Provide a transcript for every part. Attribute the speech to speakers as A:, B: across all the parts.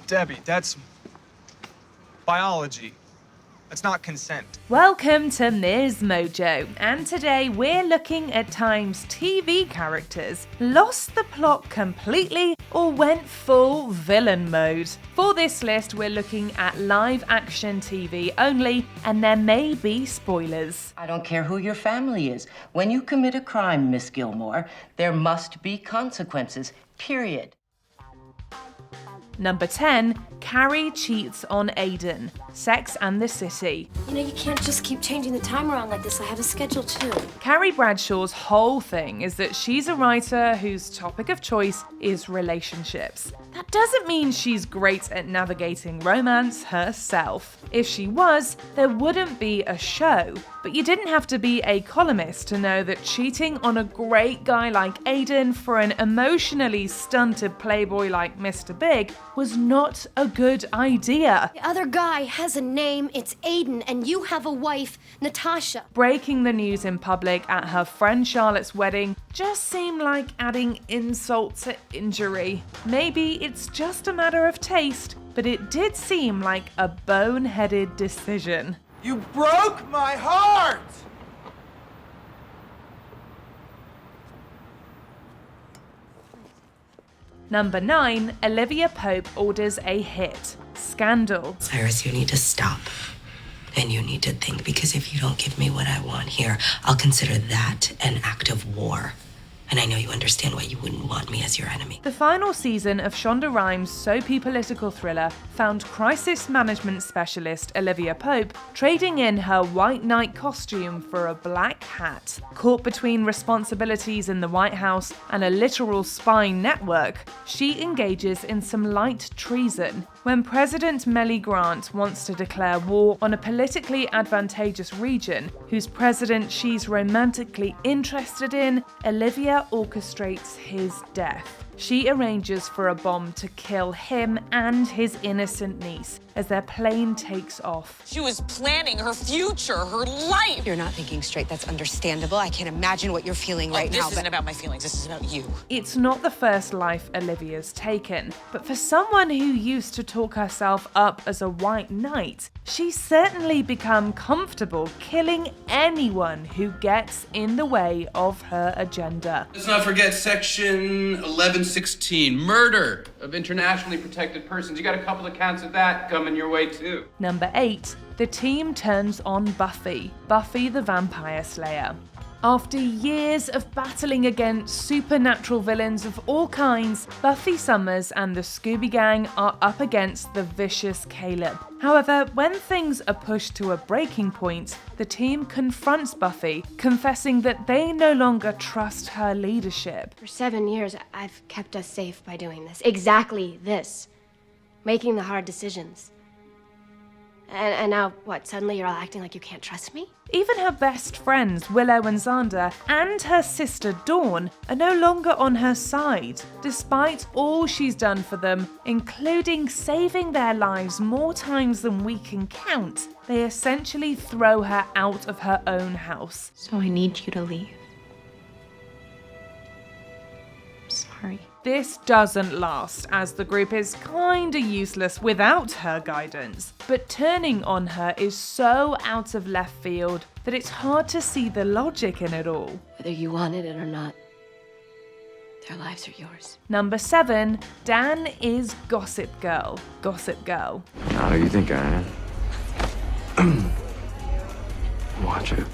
A: Debbie, that's biology. That's not consent.
B: Welcome to MsMojo, and today we're looking at times TV characters lost the plot completely or went full villain mode. For this list, we're looking at live action TV only, and there may be spoilers.
C: I don't care who your family is. When you commit a crime, Miss Gilmore, there must be consequences, period.
B: Number 10, Carrie cheats on Aiden. Sex and the City.
D: You know, you can't just keep changing the time around like this. I have a schedule too.
B: Carrie Bradshaw's whole thing is that she's a writer whose topic of choice is relationships. That doesn't mean she's great at navigating romance herself. If she was, there wouldn't be a show. But you didn't have to be a columnist to know that cheating on a great guy like Aiden for an emotionally stunted playboy like Mr. Big was not a good idea.
D: The other guy has a name, it's Aiden, and you have a wife, Natasha.
B: Breaking the news in public at her friend Charlotte's wedding just seemed like adding insult to injury. Maybe it's just a matter of taste, but it did seem like a boneheaded decision.
A: You broke my heart!
B: Number 9, Olivia Pope orders a hit. Scandal.
E: Cyrus, you need to stop. And you need to think, because if you don't give me what I want here, I'll consider that an act of war. And I know you understand why you wouldn't want me as your enemy.
B: The final season of Shonda Rhimes' soapy political thriller found crisis management specialist Olivia Pope trading in her white knight costume for a black hat. Caught between responsibilities in the White House and a literal spy network, she engages in some light treason. When President Melly Grant wants to declare war on a politically advantageous region whose president she's romantically interested in, Olivia orchestrates his death. She arranges for a bomb to kill him and his innocent niece as their plane takes off.
F: She was planning her future, her life.
G: You're not thinking straight. That's understandable. I can't imagine what you're feeling right now.
F: This isn't about my feelings. This is about you.
B: It's not the first life Olivia's taken, but for someone who used to talk herself up as a white knight, she's certainly become comfortable killing anyone who gets in the way of her agenda.
H: Let's not forget section 1116, murder of internationally protected persons. You got a couple of counts of that coming your way too.
B: Number 8, the team turns on Buffy the Vampire Slayer. After years of battling against supernatural villains of all kinds, Buffy Summers and the Scooby Gang are up against the vicious Caleb. However, when things are pushed to a breaking point, the team confronts Buffy, confessing that they no longer trust her leadership.
D: For 7 years, I've kept us safe by doing this. Exactly this. Making the hard decisions. And now, what, suddenly you're all acting like you can't trust me?
B: Even her best friends, Willow and Xander, and her sister Dawn, are no longer on her side, despite all she's done for them, including saving their lives more times than we can count. They essentially throw her out of her own house.
I: So I need you to leave. Sorry.
B: This doesn't last, as the group is kinda useless without her guidance. But turning on her is so out of left field that it's hard to see the logic in it all.
D: Whether you wanted it or not, their lives are yours.
B: Number 7, Dan is Gossip Girl. Gossip Girl.
J: How do you think I am? Watch it.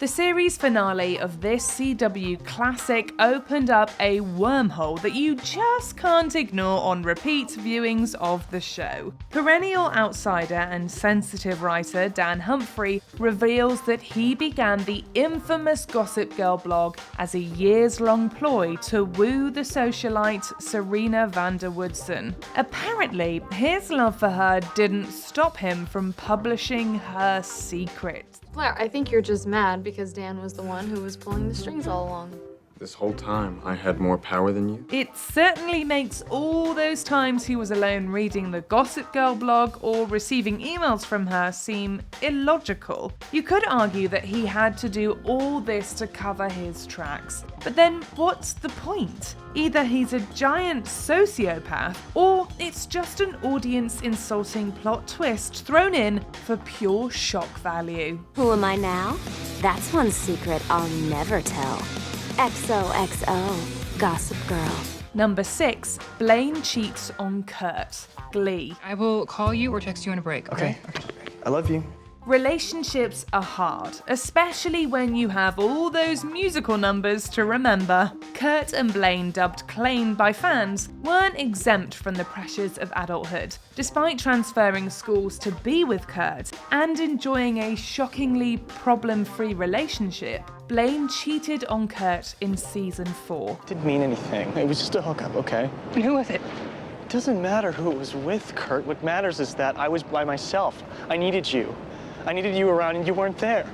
B: The series finale of this CW classic opened up a wormhole that you just can't ignore on repeat viewings of the show. Perennial outsider and sensitive writer Dan Humphrey reveals that he began the infamous Gossip Girl blog as a years-long ploy to woo the socialite Serena van der Woodsen. Apparently, his love for her didn't stop him from publishing her secret.
I: Claire, I think you're just mad because Dan was the one who was pulling the strings all along.
K: This whole time, I had more power than you?
B: It certainly makes all those times he was alone reading the Gossip Girl blog or receiving emails from her seem illogical. You could argue that he had to do all this to cover his tracks. But then what's the point? Either he's a giant sociopath, or it's just an audience-insulting plot twist thrown in for pure shock value.
L: Who am I now? That's one secret I'll never tell. XOXO, Gossip Girl.
B: Number 6, Blaine cheats on Kurt. Glee.
M: I will call you or text you on a break, okay?
J: I love you.
B: Relationships are hard, especially when you have all those musical numbers to remember. Kurt and Blaine, dubbed Klaine by fans, weren't exempt from the pressures of adulthood. Despite transferring schools to be with Kurt and enjoying a shockingly problem-free relationship, Blaine cheated on Kurt in season 4.
J: Didn't mean anything. It was just a hookup, okay?
M: And who was it?
J: It doesn't matter who it was with, Kurt. What matters is that I was by myself. I needed you. I needed you around and you weren't there.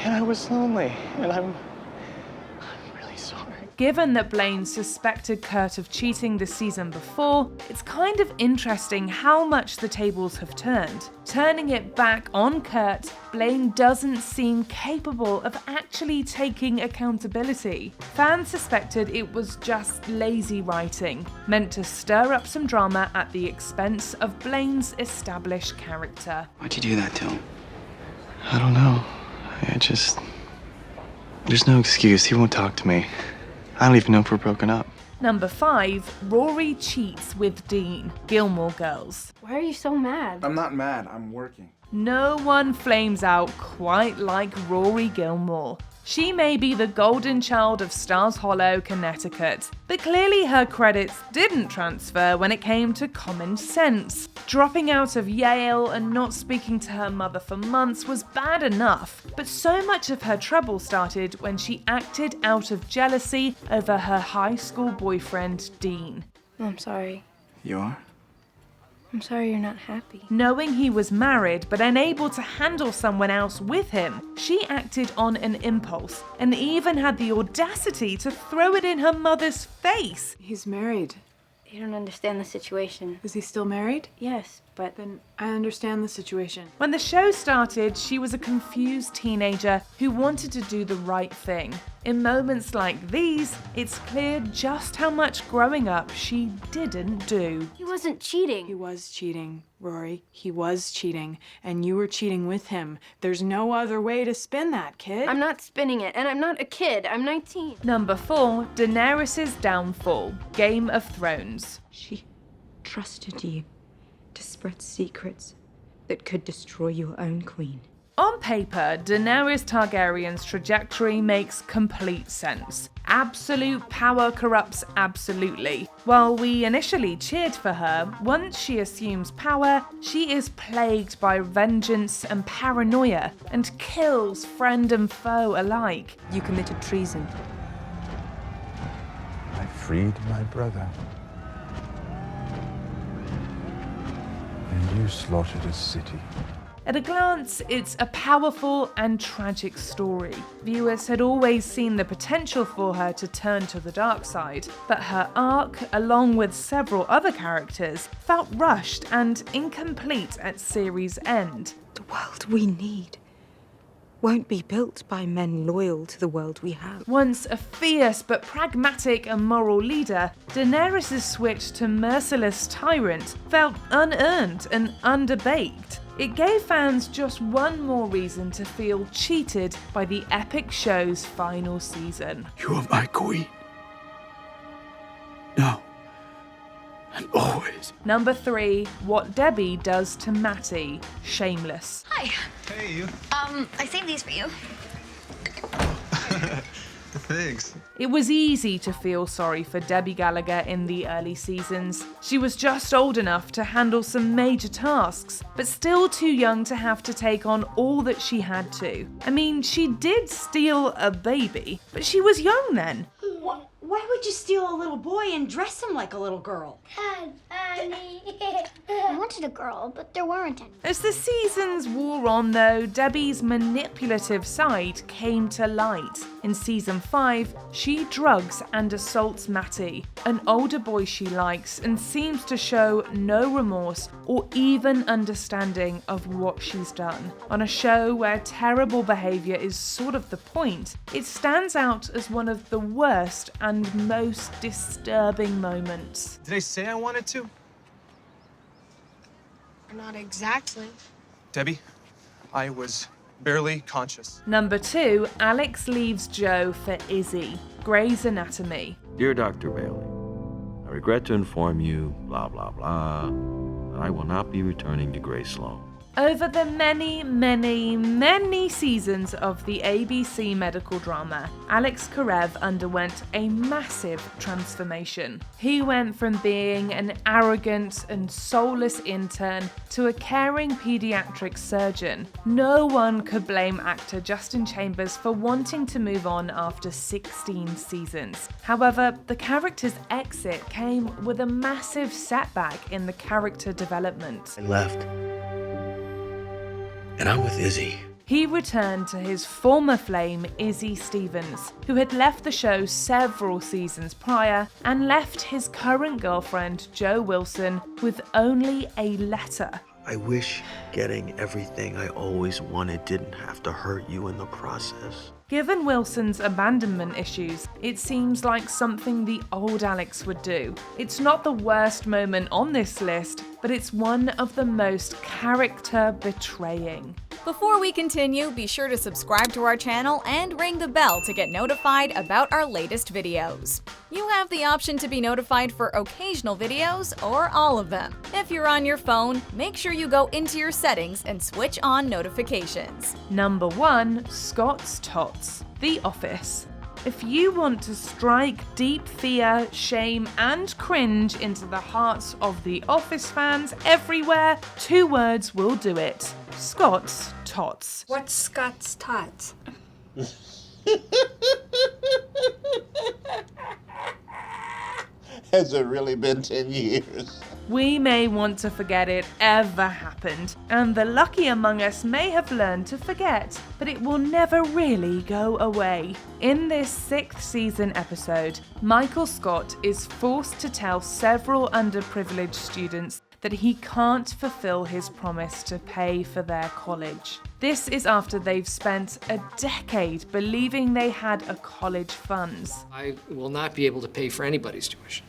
J: And I was lonely, and I'm really sorry.
B: Given that Blaine suspected Kurt of cheating the season before, it's kind of interesting how much the tables have turned. Turning it back on Kurt, Blaine doesn't seem capable of actually taking accountability. Fans suspected it was just lazy writing, meant to stir up some drama at the expense of Blaine's established character.
J: Why'd you do that to him? I don't know. There's no excuse. He won't talk to me. I don't even know if we're broken up.
B: Number 5, Rory cheats with Dean. Gilmore Girls.
D: Why are you so mad?
N: I'm not mad, I'm working.
B: No one flames out quite like Rory Gilmore. She may be the golden child of Stars Hollow, Connecticut, but clearly her credits didn't transfer when it came to common sense. Dropping out of Yale and not speaking to her mother for months was bad enough, but so much of her trouble started when she acted out of jealousy over her high school boyfriend, Dean.
D: I'm sorry.
J: You are?
D: I'm sorry you're not happy.
B: Knowing he was married but unable to handle someone else with him, she acted on an impulse and even had the audacity to throw it in her mother's face.
O: He's married.
D: You don't understand the situation.
O: Is he still married?
D: Yes, but...
O: Then I understand the situation.
B: When the show started, she was a confused teenager who wanted to do the right thing. In moments like these, it's clear just how much growing up she didn't do.
D: He wasn't cheating.
O: He was cheating, Rory. He was cheating, and you were cheating with him. There's no other way to spin that, kid.
D: I'm not spinning it, and I'm not a kid. I'm 19.
B: Number 4, Daeneryss Downfall. Game of Thrones.
I: She trusted you to spread secrets that could destroy your own queen.
B: On paper, Daenerys Targaryen's trajectory makes complete sense. Absolute power corrupts absolutely. While we initially cheered for her, once she assumes power, she is plagued by vengeance and paranoia and kills friend and foe alike.
I: You committed treason.
P: I freed my brother. And you slaughtered a city.
B: At a glance, it's a powerful and tragic story. Viewers had always seen the potential for her to turn to the dark side, but her arc, along with several other characters, felt rushed and incomplete at series' end.
I: The world we need won't be built by men loyal to the world we have.
B: Once a fierce but pragmatic and moral leader, Daenerys' switch to merciless tyrant felt unearned and underbaked. It gave fans just one more reason to feel cheated by the epic show's final season.
P: You are my queen. Now and always.
B: Number 3, What Debbie Does to Matty. Shameless.
Q: Hi.
A: Hey, you.
Q: I saved these for you.
A: Thanks.
B: It was easy to feel sorry for Debbie Gallagher in the early seasons. She was just old enough to handle some major tasks, but still too young to have to take on all that she had to. I mean, she did steal a baby, but she was young then.
N: Why would you steal a little boy and dress him like a little girl?
Q: I wanted a girl, but there weren't any.
B: As the seasons wore on though, Debbie's manipulative side came to light. In season 5, she drugs and assaults Matty, an older boy she likes, and seems to show no remorse or even understanding of what she's done. On a show where terrible behaviour is sort of the point, it stands out as one of the worst and most disturbing moments.
A: Did I say I wanted to?
D: Not exactly.
A: Debbie, I was barely conscious.
B: Number 2, Alex leaves Joe for Izzy, Grey's Anatomy.
R: Dear Dr. Bailey, I regret to inform you, blah, blah, blah, that I will not be returning to Grey Sloan.
B: Over the many seasons of the ABC medical drama, Alex Karev underwent a massive transformation. He went from being an arrogant and soulless intern to a caring pediatric surgeon. No one could blame actor Justin Chambers for wanting to move on after 16 seasons. However, the character's exit came with a massive setback in the character development.
S: I left. And I'm with Izzy.
B: He returned to his former flame, Izzy Stevens, who had left the show several seasons prior and left his current girlfriend, Jo Wilson, with only a letter.
S: I wish getting everything I always wanted didn't have to hurt you in the process.
B: Given Wilson's abandonment issues, it seems like something the old Alex would do. It's not the worst moment on this list, but it's one of the most character betraying.
T: Before we continue, be sure to subscribe to our channel and ring the bell to get notified about our latest videos. You have the option to be notified for occasional videos or all of them. If you're on your phone, make sure you go into your settings and switch on notifications.
B: Number 1, Scott's Tots, The Office. If you want to strike deep fear, shame, and cringe into the hearts of The Office fans everywhere, 2 words will do it. Scott's Tots.
I: What's Scott's Tots?
P: Has it really been 10 years?
B: We may want to forget it ever happened, and the lucky among us may have learned to forget, but it will never really go away. In this 6th season episode, Michael Scott is forced to tell several underprivileged students that he can't fulfill his promise to pay for their college. This is after they've spent a decade believing they had a college funds.
U: I will not be able to pay for anybody's tuition.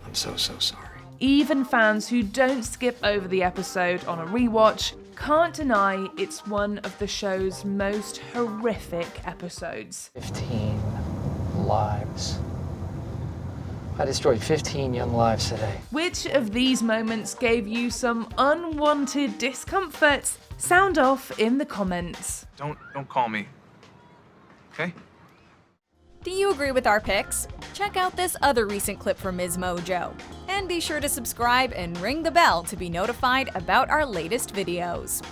U: I'm so sorry.
B: Even fans who don't skip over the episode on a rewatch can't deny it's one of the show's most horrific episodes.
U: 15 lives. I destroyed 15 young lives today.
B: Which of these moments gave you some unwanted discomfort? Sound off in the comments.
A: Don't call me. Okay?
T: Do you agree with our picks? Check out this other recent clip from MsMojo. And be sure to subscribe and ring the bell to be notified about our latest videos.